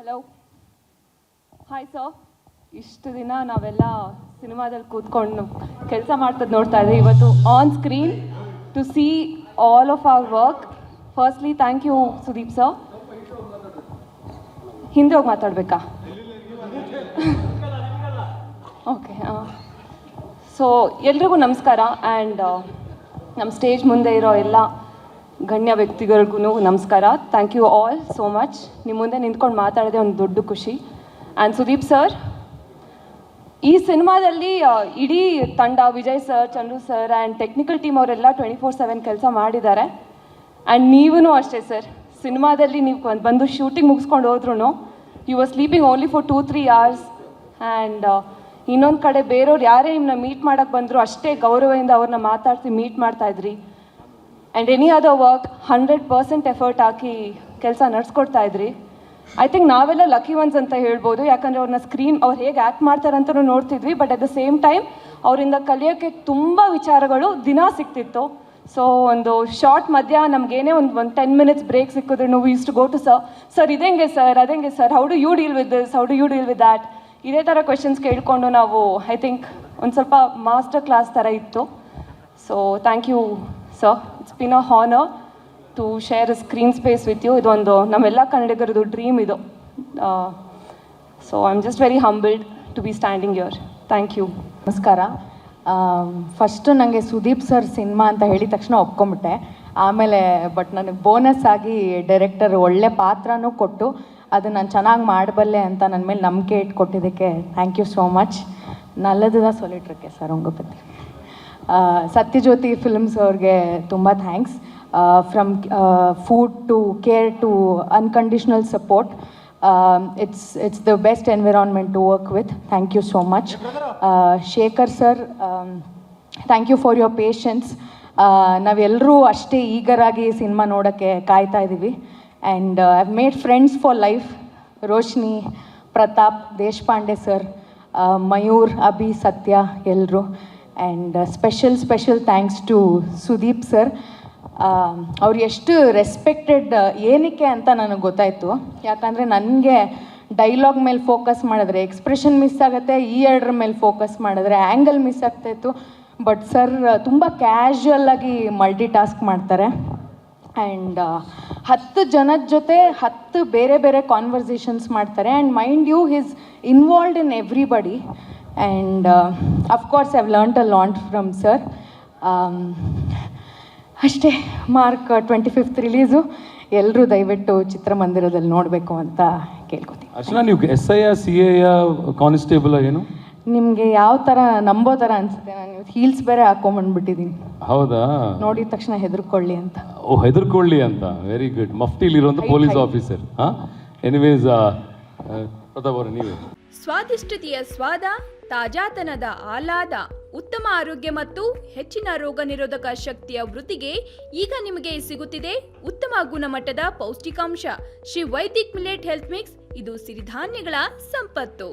Hello, hi sir. ಇಷ್ಟು ದಿನ ನಾವೆಲ್ಲ ಸಿನಿಮಾದಲ್ಲಿ ಕೂತ್ಕೊಂಡು ಕೆಲಸ ಮಾಡ್ತದ್ದು ನೋಡ್ತಾ ಇದ್ದೀವಿ. ಇವತ್ತು on screen to see all of our work. Firstly thank you Sudeep sir. ಹಿಂದೆ ಹೋಗಿ ಮಾತಾಡಬೇಕಾ? ಓಕೆ. ಸೊ ಎಲ್ರಿಗೂ ನಮಸ್ಕಾರ. ಆ್ಯಂಡ್ ನಮ್ಮ ಸ್ಟೇಜ್ ಮುಂದೆ ಇರೋ ಎಲ್ಲ ಗಣ್ಯ ವ್ಯಕ್ತಿಗಳಿಗೂ ನಮಸ್ಕಾರ. Thank you all so much. ನಿಮ್ಮ ಮುಂದೆ ನಿಂತ್ಕೊಂಡು ಮಾತಾಡೋದೇ ಒಂದು ದೊಡ್ಡ ಖುಷಿ. ಆ್ಯಂಡ್ ಸುದೀಪ್ ಸರ್, ಈ ಸಿನಿಮಾದಲ್ಲಿ ಇಡೀ ತಂಡ, Vijay sir, Chandru sir and technical team ಅವರೆಲ್ಲ 24/7 ಕೆಲಸ ಮಾಡಿದ್ದಾರೆ. ಆ್ಯಂಡ್ ನೀವೂ ಅಷ್ಟೇ ಸರ್, ಸಿನಿಮಾದಲ್ಲಿ ನೀವು ಬಂದು ಶೂಟಿಂಗ್ ಮುಗಿಸ್ಕೊಂಡು ಹೋದ್ರೂ you are sleeping only for 2-3 hours. And ಇನ್ನೊಂದು ಕಡೆ ಬೇರೆಯವ್ರು ಯಾರೇ ನಿಮ್ಮನ್ನ ಮೀಟ್ ಮಾಡೋಕ್ಕೆ ಬಂದರೂ ಅಷ್ಟೇ ಗೌರವದಿಂದ ಅವ್ರನ್ನ ಮಾತಾಡಿಸಿ ಮೀಟ್ ಮಾಡ್ತಾಯಿದ್ರಿ. And any other work 100% effort ಹಾಕಿ ಕೆಲಸ ನಡೆಸ್ಕೊಡ್ತಾಯಿದ್ರಿ. ಐ ಥಿಂಕ್ ನಾವೆಲ್ಲ ಲಕ್ಕಿ ಒನ್ಸ್ ಅಂತ ಹೇಳ್ಬೋದು. ಯಾಕಂದರೆ ಅವ್ರನ್ನ ಸ್ಕ್ರೀನ್ ಅವ್ರು ಹೇಗೆ ಆ್ಯಕ್ಟ್ ಮಾಡ್ತಾರಂತಲೂ ನೋಡ್ತಿದ್ವಿ. But at the same time ಅವರಿಂದ ಕಲಿಯೋಕ್ಕೆ ತುಂಬ ವಿಚಾರಗಳು ದಿನ ಸಿಗ್ತಿತ್ತು. ಸೊ ಒಂದು ಶಾರ್ಟ್ ಮಧ್ಯ ನಮಗೇನೇ ಒಂದು 10 minutes ಬ್ರೇಕ್ ಸಿಕ್ಕಿದ್ರು ನಾವು use to go to sir ಇದೇಂಗೆ ಸರ್, ಅದೇಂಗೆ sir, how do you deal with this, how do you deal with that, ಇದೇ ಥರ ಕ್ವೆಶನ್ಸ್ ಕೇಳಿಕೊಂಡು ನಾವು ಐ ಥಿಂಕ್ ಒಂದು ಸ್ವಲ್ಪ ಮಾಸ್ಟರ್ ಕ್ಲಾಸ್ ಥರ ಇತ್ತು. So thank you sir. It's been a honour to share a screen space with you. ಇದೊಂದು ನಮ್ಮೆಲ್ಲ ಕನ್ನಡಿಗರದು ಡ್ರೀಮ್ ಇದು. So I am just very humbled to be standing your. Thank you. ನಮಸ್ಕಾರ. First ನನಗೆ Sudeep sir cinema ಅಂತ ಹೇಳಿದ ತಕ್ಷಣ ಒಪ್ಕೊಂಬಿಟ್ಟೆ. ಆಮೇಲೆ ಬಟ್ ನನಗೆ ಬೋನಸ್ ಆಗಿ ಡೈರೆಕ್ಟರ್ ಒಳ್ಳೆ ಪಾತ್ರನೂ ಕೊಟ್ಟು ಅದು ನಾನು ಚೆನ್ನಾಗಿ ಮಾಡಬಲ್ಲೆ ಅಂತ ನನ್ನ ಮೇಲೆ ನಂಬಿಕೆ ಇಟ್ಕೊಟ್ಟಿದ್ದಕ್ಕೆ ಥ್ಯಾಂಕ್ ಯು ಸೋ ಮಚ್. ನಲ್ಲದುದ ಸೊಲಿಟ್ರಕ್ಕೆ ಸರ್ ಉಂಗ ಪತ್ತಿ. ಸತ್ಯಜ್ಯೋತಿ ಫಿಲ್ಮ್ಸ್ ಅವ್ರಿಗೆ ತುಂಬ thanks. From food to care to unconditional support. It's the best environment to work with. Thank you so much. Shekhar sir, thank you for your patience. ನಾವೆಲ್ಲರೂ ಅಷ್ಟೇ ಈಗರಾಗಿ cinema ನೋಡೋಕ್ಕೆ ಕಾಯ್ತಾ ಇದ್ದೀವಿ. And I've made friends for life. Roshni, Pratap, Deshpande sir, Mayur, Abhi, Satya ಎಲ್ಲರೂ. And special thanks to Sudeep sir. ಅವ್ರು ಎಷ್ಟು respected ಏನಕ್ಕೆ ಅಂತ ನನಗೆ ಗೊತ್ತಾಯಿತು. ಯಾಕಂದರೆ ನನಗೆ ಡೈಲಾಗ್ ಮೇಲೆ ಫೋಕಸ್ ಮಾಡಿದ್ರೆ ಎಕ್ಸ್ಪ್ರೆಷನ್ ಮಿಸ್ ಆಗುತ್ತೆ, ಈ ಎರಡರ ಮೇಲೆ ಫೋಕಸ್ ಮಾಡಿದ್ರೆ ಆ್ಯಂಗಲ್ ಮಿಸ್ ಆಗ್ತಾಯಿತ್ತು. ಬಟ್ ಸರ್ ತುಂಬ ಕ್ಯಾಶುವಲ್ಲಾಗಿ ಮಲ್ಟಿ ಟಾಸ್ಕ್ ಮಾಡ್ತಾರೆ. ಆ್ಯಂಡ್ 10 ಜನದ ಜೊತೆ 10 ಬೇರೆ ಬೇರೆ ಕಾನ್ವರ್ಸೇಷನ್ಸ್ ಮಾಡ್ತಾರೆ. And mind you is involved in everybody. And of course I've learned a lot from sir. ಅಷ್ಟೇ. March 25th release. ಎಲ್ಲರೂ ದಯವಿಟ್ಟು ಚಿತ್ರಮಂದಿರದಲ್ಲಿ ನೋಡಬೇಕು ಅಂತ ಕೇಳ್ಕೊತೀನಿ. ಅರ್ಚನಾ, ನೀವು SI CA ಕಾನ್ಸ್ಟೇಬಲ್ ಏನು? ನಿಮಗೆ ಯಾವ ಥರ ನಂಬೋ ಥರ ಅನಿಸುತ್ತೆ. ನಾನು ಹೀಲ್ಸ್ ಬೇರೆ ಹಾಕೊಂಬಂದ್ಬಿಟ್ಟಿದ್ದೀನಿ. ಹೌದಾ? ನೋಡಿದ ತಕ್ಷಣ ಹೆದರ್ಕೊಳ್ಳಿ ಅಂತ. ಓ, ಹೆದರ್ಕೊಳ್ಳಿ ಅಂತ. Very good. ಮಫ್ತಿಲಿರುವಂಥ ಪೊಲೀಸ್ ಆಫೀಸರ್. ಹಾಂ, ಎನಿವೇಸ್ ಪ್ರತಾಪ್ ಅವರೇ ನೀವೇ. ಸ್ವಾದಿಷ್ಟತೆಯ ಸ್ವಾದ, ತಾಜಾತನದ ಆಹ್ಲಾದ, ಉತ್ತಮ ಆರೋಗ್ಯ ಮತ್ತು ಹೆಚ್ಚಿನ ರೋಗ ನಿರೋಧಕ ಶಕ್ತಿಯ ವೃದ್ಧಿಗೆ ಈಗ ನಿಮಗೆ ಸಿಗುತ್ತಿದೆ ಉತ್ತಮ ಗುಣಮಟ್ಟದ ಪೌಷ್ಟಿಕಾಂಶ Shri Vaidik millet health mix. ಇದು ಸಿರಿಧಾನ್ಯಗಳ ಸಂಪತ್ತು.